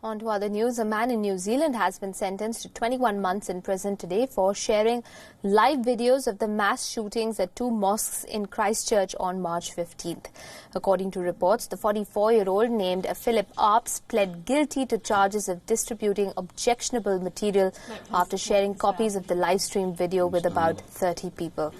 On to other news. A man in New Zealand has been sentenced to 21 months in prison today for sharing live videos of the mass shootings at two mosques in Christchurch on March 15th. According to reports, the 44-year-old named Philip Arps pled guilty to charges of distributing objectionable material after sharing copies of the live stream video with about 30 people.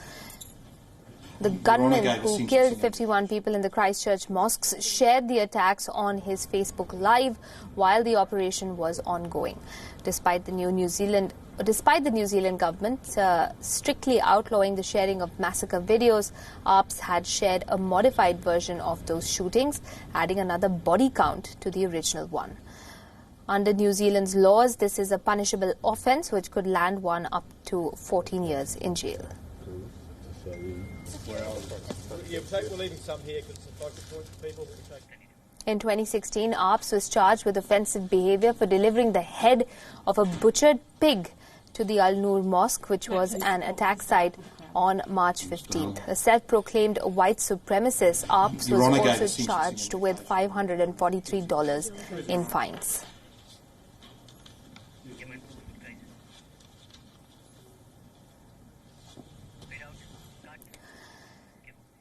The gunman who killed 51 people in the Christchurch mosques shared the attacks on his Facebook Live while the operation was ongoing. Despite the New Zealand government strictly outlawing the sharing of massacre videos, Arps had shared a modified version of those shootings, adding another body count to the original one. Under New Zealand's laws, this is a punishable offence which could land one up to 14 years in jail. In 2016, Arps was charged with offensive behaviour for delivering the head of a butchered pig to the Al Noor Mosque, which was an attack site on March 15th. A self-proclaimed white supremacist, Arps was also charged with $543 in fines.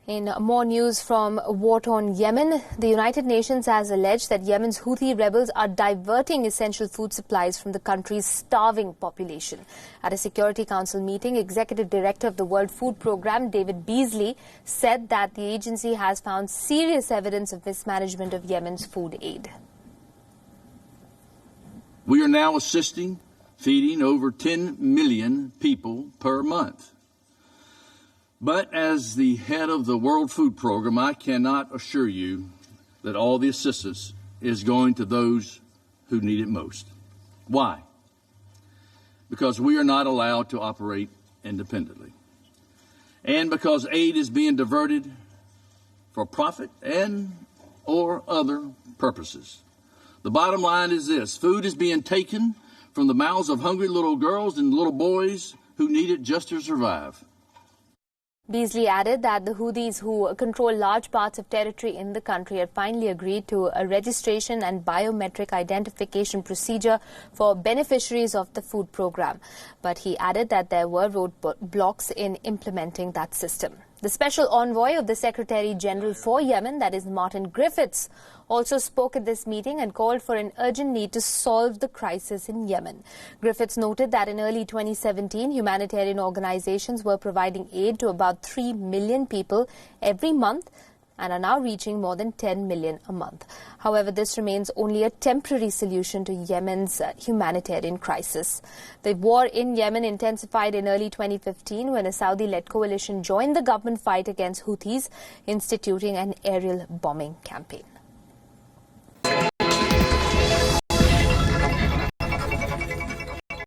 In more news from war-torn Yemen, the United Nations has alleged that Yemen's Houthi rebels are diverting essential food supplies from the country's starving population. At a Security Council meeting, Executive Director of the World Food Programme, David Beasley, said that the agency has found serious evidence of mismanagement of Yemen's food aid. We are now feeding over 10 million people per month. But as the head of the World Food Program, I cannot assure you that all the assistance is going to those who need it most. Why? Because we are not allowed to operate independently. And because aid is being diverted for profit and or other purposes. The bottom line is this: food is being taken from the mouths of hungry little girls and little boys who need it just to survive. Beasley added that the Houthis, who control large parts of territory in the country, had finally agreed to a registration and biometric identification procedure for beneficiaries of the food program. But he added that there were roadblocks in implementing that system. The special envoy of the Secretary General for Yemen, that is Martin Griffiths, also spoke at this meeting and called for an urgent need to solve the crisis in Yemen. Griffiths noted that in early 2017, humanitarian organizations were providing aid to about 3 million people every month and are now reaching more than 10 million a month. However, this remains only a temporary solution to Yemen's humanitarian crisis. The war in Yemen intensified in early 2015 when a Saudi-led coalition joined the government fight against Houthis, instituting an aerial bombing campaign.